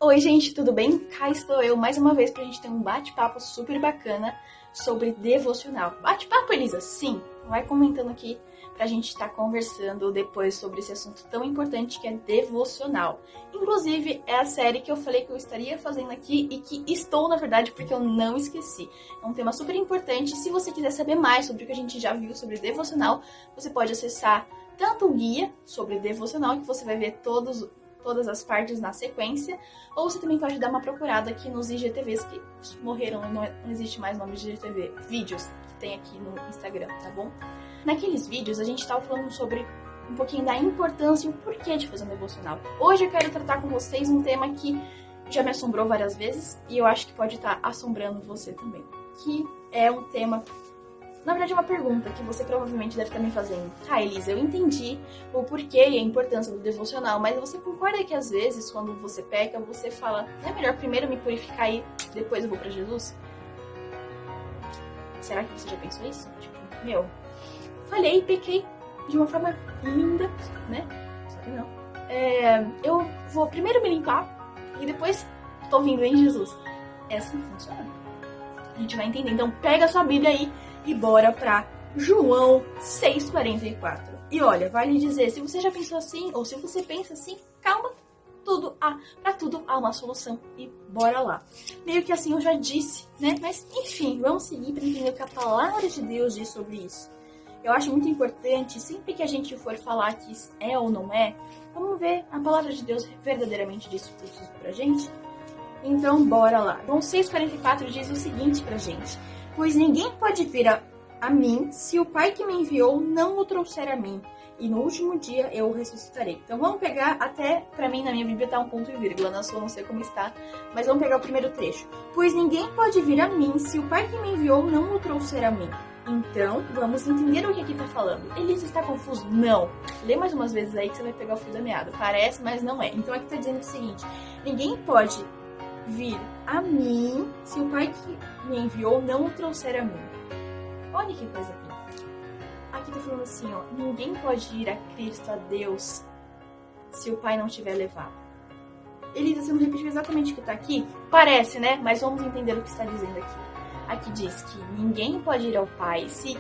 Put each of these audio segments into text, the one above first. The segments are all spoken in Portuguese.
Oi, gente, tudo bem? Cá estou eu mais uma vez pra gente ter um bate-papo super bacana sobre devocional. Bate-papo, Elisa? Sim. Vai comentando aqui pra gente estar conversando depois sobre esse assunto tão importante que é devocional. Inclusive, é a série que eu falei que eu estaria fazendo aqui e que estou, na verdade, porque eu não esqueci. É um tema super importante. Se você quiser saber mais sobre o que a gente já viu sobre devocional, você pode acessar tanto o guia sobre devocional, que você vai ver todas as partes na sequência, ou você também pode dar uma procurada aqui nos IGTVs que morreram, não existe mais nome de IGTV, vídeos que tem aqui no Instagram, tá bom? Naqueles vídeos a gente estava falando sobre um pouquinho da importância e o porquê de fazer um devocional. Hoje eu quero tratar com vocês um tema que já me assombrou várias vezes e eu acho que pode estar assombrando você também, que é um tema... Na verdade, é uma pergunta que você provavelmente deve estar me fazendo. Ah, Elisa, eu entendi o porquê e a importância do devocional, mas você concorda que às vezes, quando você peca, você fala, não é melhor primeiro me purificar e depois eu vou pra Jesus? Será que você já pensou isso? Tipo, falhei, pequei de uma forma linda, né? Só que não. Eu vou primeiro me limpar e depois tô vindo em Jesus. É assim que funciona. A gente vai entender. Então, pega a sua Bíblia aí e bora pra João 6,44. E olha, vale dizer, se você já pensou assim, ou se você pensa assim, calma, pra tudo há uma solução. E bora lá. Meio que assim eu já disse, né? Mas enfim, vamos seguir para entender o que a palavra de Deus diz sobre isso. Eu acho muito importante, sempre que a gente for falar que é ou não é, vamos ver a palavra de Deus verdadeiramente diz isso pra gente. Então, bora lá. João 6,44 diz o seguinte pra gente. Pois ninguém pode vir a mim se o Pai que me enviou não o trouxer a mim. E no último dia eu o ressuscitarei. Então vamos pegar até, pra mim na minha Bíblia tá um ponto e vírgula, na sua não sei como está. Mas vamos pegar o primeiro trecho. Pois ninguém pode vir a mim se o Pai que me enviou não o trouxer a mim. Então, vamos entender o que aqui tá falando. Elisa, está confuso? Não. Lê mais umas vezes aí que você vai pegar o fio da meada. Parece, mas não é. Então aqui tá dizendo o seguinte. Ninguém pode vir a mim se o Pai que me enviou não o trouxer a mim. Olha que coisa linda. Aqui tá falando assim, ó. Ninguém pode ir a Cristo, a Deus, se o Pai não tiver levado. Elisa, você não repetiu exatamente o que tá aqui? Parece, né? Mas vamos entender o que está dizendo aqui. Aqui diz que ninguém pode ir ao Pai se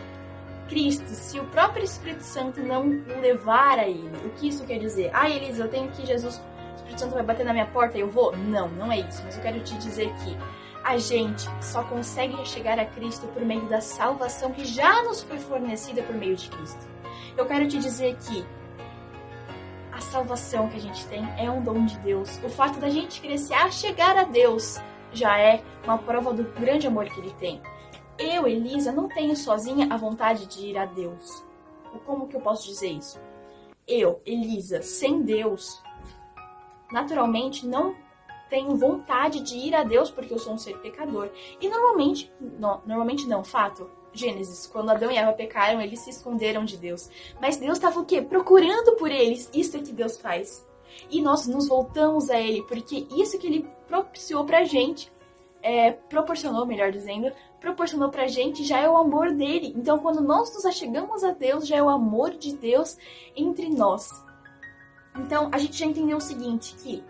Cristo, se o próprio Espírito Santo não o levar a ele. O que isso quer dizer? Ah, Elisa, eu tenho que Jesus... O Espírito Santo vai bater na minha porta e eu vou? Não, não é isso. Mas eu quero te dizer que a gente só consegue chegar a Cristo por meio da salvação que já nos foi fornecida por meio de Cristo. Eu quero te dizer que a salvação que a gente tem é um dom de Deus. O fato da gente crescer a chegar a Deus já é uma prova do grande amor que Ele tem. Eu, Elisa, não tenho sozinha a vontade de ir a Deus. Como que eu posso dizer isso? Eu, Elisa, sem Deus, naturalmente não tenho vontade de ir a Deus porque eu sou um ser pecador. E normalmente não, fato. Gênesis, quando Adão e Eva pecaram, eles se esconderam de Deus. Mas Deus estava o quê? Procurando por eles. Isso é que Deus faz. E nós nos voltamos a Ele, porque isso que Ele propiciou pra gente, proporcionou pra gente, já é o amor dele. Então, quando nós nos achegamos a Deus, já é o amor de Deus entre nós. Então, a gente já entendeu o seguinte, que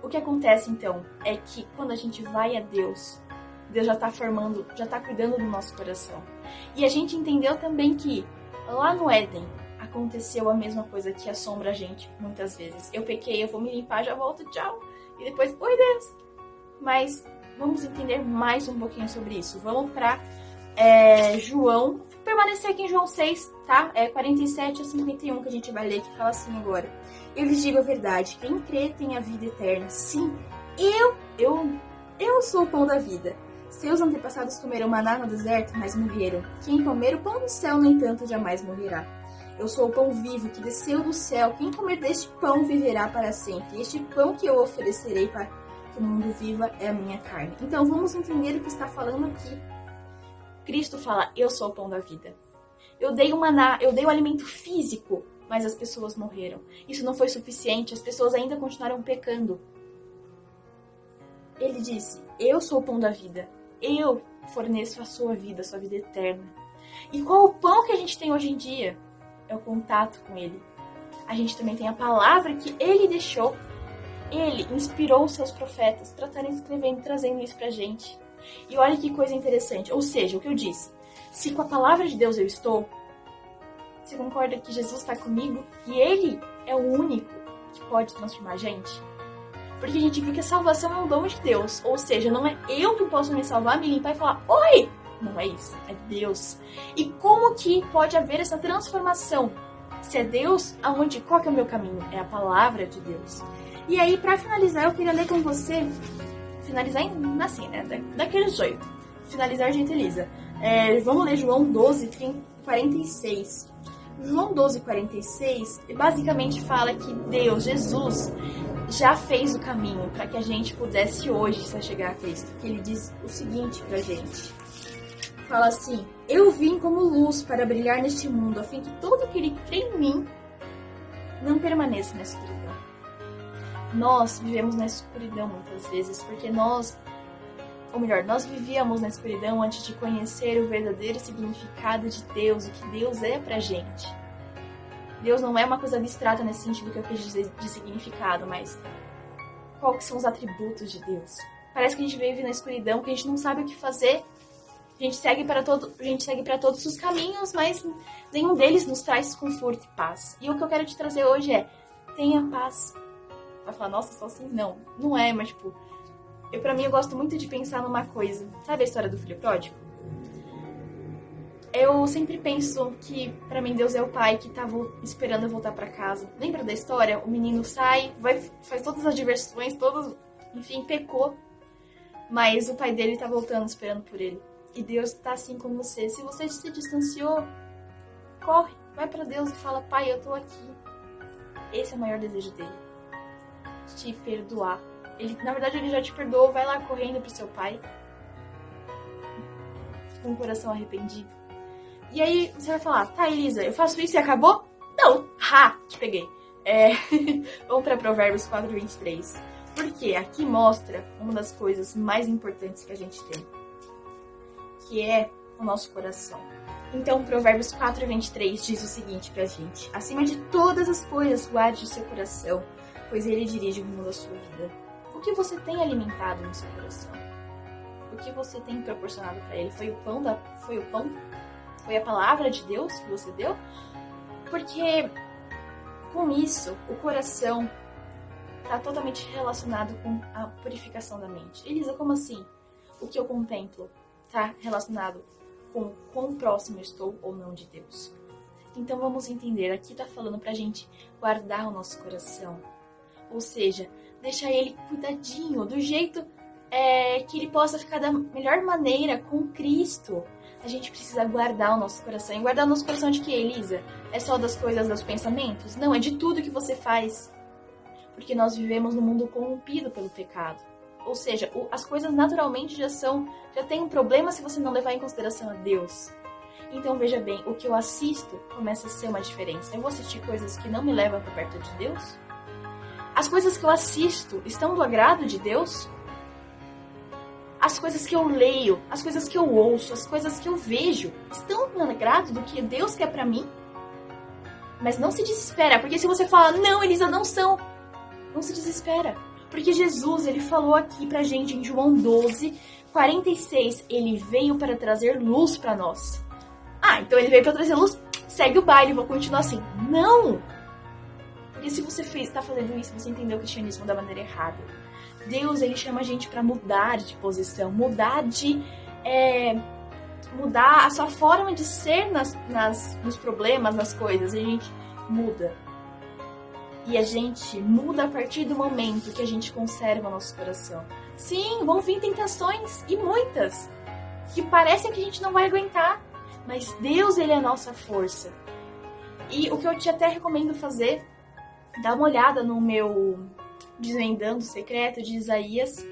o que acontece, então, é que quando a gente vai a Deus, Deus já tá formando, já tá cuidando do nosso coração. E a gente entendeu também que lá no Éden aconteceu a mesma coisa que assombra a gente muitas vezes. Eu pequei, eu vou me limpar, já volto, tchau. E depois, oi Deus. Mas vamos entender mais um pouquinho sobre isso. Vamos pra João, permanecer aqui em João 6, tá? 47 a 51 que a gente vai ler, que fala assim agora. Eu lhes digo a verdade, quem crê tem a vida eterna. Sim, eu sou o pão da vida. Seus antepassados comeram maná no deserto, mas morreram. Quem comer o pão do céu, no entanto, jamais morrerá. Eu sou o pão vivo que desceu do céu. Quem comer deste pão viverá para sempre. Este pão que eu oferecerei para que o mundo viva é a minha carne. Então, vamos entender o que está falando aqui. Cristo fala, eu sou o pão da vida. Eu dei o maná, eu dei o alimento físico, mas as pessoas morreram. Isso não foi suficiente, as pessoas ainda continuaram pecando. Ele disse, eu sou o pão da vida. Eu forneço a sua vida eterna. E qual o pão que a gente tem hoje em dia? É o contato com Ele. A gente também tem a palavra que Ele deixou. Ele inspirou os seus profetas para estarem escrevendo e trazendo isso pra gente. E olha que coisa interessante. Ou seja, o que eu disse. Se com a palavra de Deus eu estou, você concorda que Jesus está comigo? E Ele é o único que pode transformar a gente? Porque a gente viu que a salvação é um dom de Deus. Ou seja, não é eu que posso me salvar, me limpar e falar, oi! Não é isso, é Deus. E como que pode haver essa transformação? Se é Deus, qual que é o meu caminho? É a palavra de Deus. E aí, para finalizar, eu queria ler com você, finalizar assim, né? Daquele jeito. Finalizar, gente Elisa. Vamos ler João 12, 46. João 12, 46, basicamente fala que Deus, Jesus, já fez o caminho para que a gente pudesse hoje se chegar a Cristo. Que ele diz o seguinte pra gente. Fala assim, eu vim como luz para brilhar neste mundo, a fim que todo aquele que crê em mim não permaneça na escuridão. Nós vivemos na escuridão muitas vezes, porque nós vivíamos na escuridão antes de conhecer o verdadeiro significado de Deus, o que Deus é pra gente. Deus não é uma coisa abstrata nesse sentido que eu quis dizer de significado, mas quais são os atributos de Deus? Parece que a gente vive na escuridão, que a gente não sabe o que fazer. A gente segue para todos os caminhos, mas nenhum deles nos traz conforto e paz. E o que eu quero te trazer hoje é, tenha paz. Vai falar, nossa, só assim? Não é, mas tipo, pra mim eu gosto muito de pensar numa coisa. Sabe a história do filho pródigo? Eu sempre penso que, pra mim, Deus é o pai que tava esperando eu voltar pra casa. Lembra da história? O menino sai, faz todas as diversões, enfim, pecou. Mas o pai dele tá voltando, esperando por ele. E Deus tá assim com você. Se você se distanciou, corre, vai pra Deus e fala, pai, eu tô aqui. Esse é o maior desejo dele. Te perdoar. Na verdade, ele já te perdoou, vai lá correndo pro seu pai. Com o coração arrependido. E aí você vai falar, tá, Elisa, eu faço isso e acabou? Não! Te peguei. Vamos para Provérbios 4, 23. Porque aqui mostra uma das coisas mais importantes que a gente tem. Que é o nosso coração. Então, Provérbios 4, 23 diz o seguinte pra gente. Acima de todas as coisas, guarde o seu coração, pois ele dirige o rumo da sua vida. O que você tem alimentado no seu coração? O que você tem proporcionado para ele? Foi o pão? Foi a palavra de Deus que você deu? Porque com isso, o coração está totalmente relacionado com a purificação da mente. Elisa, como assim? O que eu contemplo está relacionado com quão próximo eu estou ou não de Deus. Então vamos entender, aqui está falando pra gente guardar o nosso coração. Ou seja, deixar ele cuidadinho, do jeito que ele possa ficar da melhor maneira com Cristo. A gente precisa guardar o nosso coração. E guardar o nosso coração de quê, Elisa? É só das coisas, dos pensamentos? Não, é de tudo que você faz. Porque nós vivemos num mundo corrompido pelo pecado. Ou seja, as coisas naturalmente já tem um problema se você não levar em consideração a Deus. Então veja bem, o que eu assisto começa a ser uma diferença. Eu vou assistir coisas que não me levam para perto de Deus? As coisas que eu assisto estão do agrado de Deus? As coisas que eu leio, as coisas que eu ouço, as coisas que eu vejo estão no agrado do que Deus quer pra mim? Mas não se desespera, porque se você fala, não, Elisa, não são, não se desespera. Porque Jesus, ele falou aqui pra gente em João 12, 46, ele veio para trazer luz pra nós. Então ele veio para trazer luz, segue o baile, vou continuar assim. Não! Porque se você está fazendo isso, você entendeu o cristianismo da maneira errada. Deus, ele chama a gente para mudar de posição, mudar a sua forma de ser nos problemas, nas coisas. A gente muda. E a gente muda a partir do momento que a gente conserva o nosso coração. Sim, vão vir tentações, e muitas, que parecem que a gente não vai aguentar. Mas Deus, ele é a nossa força. E o que eu te até recomendo fazer, dá uma olhada no meu Desvendando o Secreto de Isaías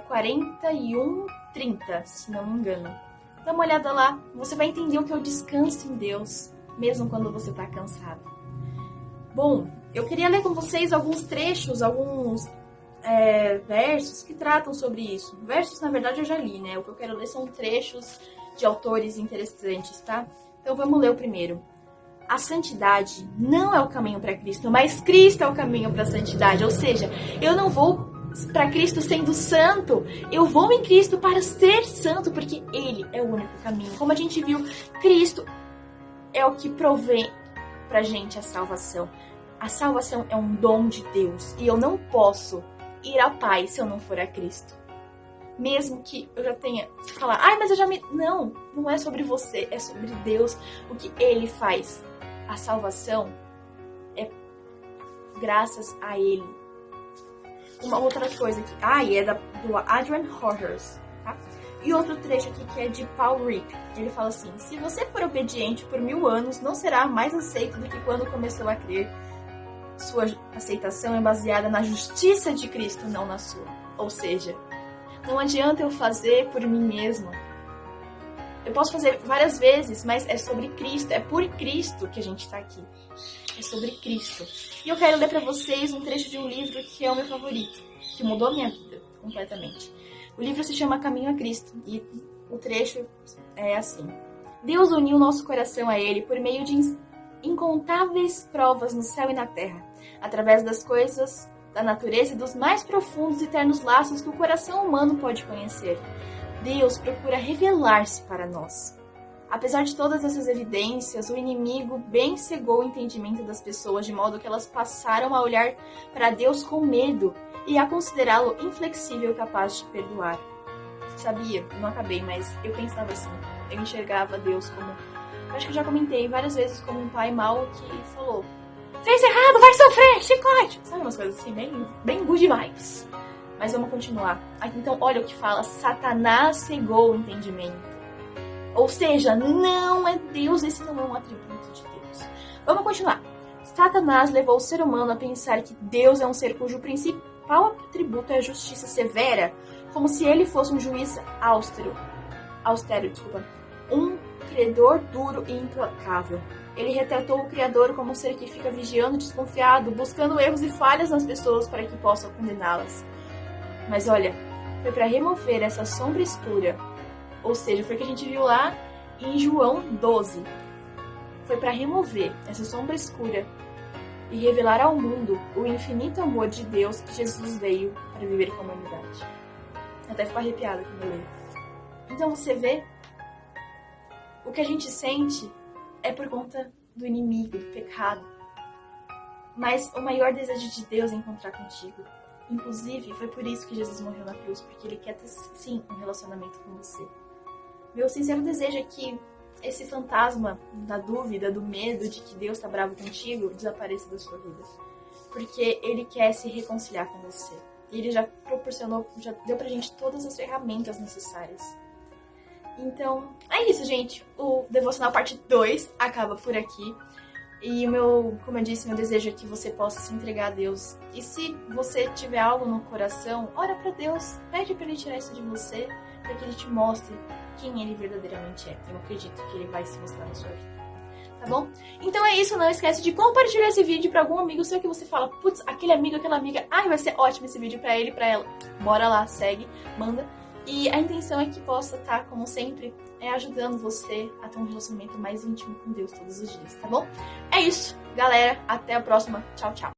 41:30, se não me engano. Dá uma olhada lá, você vai entender o que é o descanso em Deus, mesmo quando você está cansado. Bom, eu queria ler com vocês alguns trechos, alguns versos que tratam sobre isso. Versos, na verdade, eu já li, né? O que eu quero ler são trechos de autores interessantes, tá? Então vamos ler o primeiro. a santidade não é o caminho para Cristo, mas Cristo é o caminho para a santidade. Ou seja, eu não vou para Cristo sendo santo, eu vou em Cristo para ser santo, porque Ele é o único caminho. Como a gente viu, Cristo é o que provém pra gente a salvação. A salvação é um dom de Deus e eu não posso ir ao Pai se eu não for a Cristo. Mesmo que eu já tenha... Você falar, mas eu já me... Não é sobre você, é sobre Deus, o que Ele faz. A salvação é graças a Ele. Uma outra coisa aqui, e é do Adrian Rogers, tá? E outro trecho aqui que é de Paul Rick. Ele fala assim, se você for obediente por 1000 anos, não será mais aceito do que quando começou a crer. Sua aceitação é baseada na justiça de Cristo, não na sua. Ou seja, não adianta eu fazer por mim mesma. Eu posso fazer várias vezes, mas é sobre Cristo, é por Cristo que a gente está aqui. É sobre Cristo. E eu quero ler para vocês um trecho de um livro que é o meu favorito, que mudou a minha vida completamente. O livro se chama Caminho a Cristo e o trecho é assim. Deus uniu nosso coração a Ele por meio de incontáveis provas no céu e na terra, através das coisas da natureza e dos mais profundos e ternos laços que o coração humano pode conhecer. Deus procura revelar-se para nós. Apesar de todas essas evidências, o inimigo bem cegou o entendimento das pessoas de modo que elas passaram a olhar para Deus com medo e a considerá-lo inflexível e capaz de perdoar. Sabia? Não acabei, mas eu pensava assim. Eu enxergava Deus como... Eu acho que eu já comentei várias vezes como um pai mau que falou: fez errado, vai sofrer, chicote! Sabe umas coisas assim, bem good vibes. Mas vamos continuar. Então, olha o que fala. Satanás cegou o entendimento. Ou seja, não é Deus, esse não é um atributo de Deus. Vamos continuar. Satanás levou o ser humano a pensar que Deus é um ser cujo principal atributo é a justiça severa, como se ele fosse um juiz austero, um credor duro e implacável. Ele retratou o Criador como um ser que fica vigiando, desconfiado, buscando erros e falhas nas pessoas para que possam condená-las. Mas olha, foi para remover essa sombra escura, ou seja, foi o que a gente viu lá em João 12. Foi para remover essa sombra escura e revelar ao mundo o infinito amor de Deus que Jesus veio para viver com a humanidade. Até fico arrepiada quando eu leio. Então você vê, o que a gente sente é por conta do inimigo, do pecado. Mas o maior desejo de Deus é encontrar contigo. Inclusive, foi por isso que Jesus morreu na cruz, porque Ele quer ter, sim, um relacionamento com você. Meu sincero desejo é que esse fantasma da dúvida, do medo de que Deus está bravo contigo, desapareça da sua vida. Porque Ele quer se reconciliar com você. Ele já proporcionou, já deu pra gente todas as ferramentas necessárias. Então, é isso, gente. O Devocional Parte 2 acaba por aqui. E como eu disse, meu desejo é que você possa se entregar a Deus. E se você tiver algo no coração, ora pra Deus, pede pra Ele tirar isso de você, para que Ele te mostre quem Ele verdadeiramente é. Eu acredito que Ele vai se mostrar na sua vida. Tá bom? Então é isso, não esquece de compartilhar esse vídeo pra algum amigo seu que você fala, putz, aquele amigo, aquela amiga, vai ser ótimo esse vídeo pra ele, pra ela. Bora lá, segue, manda. E a intenção é que possa estar, como sempre, ajudando você a ter um relacionamento mais íntimo com Deus todos os dias, tá bom? É isso, galera. Até a próxima. Tchau, tchau.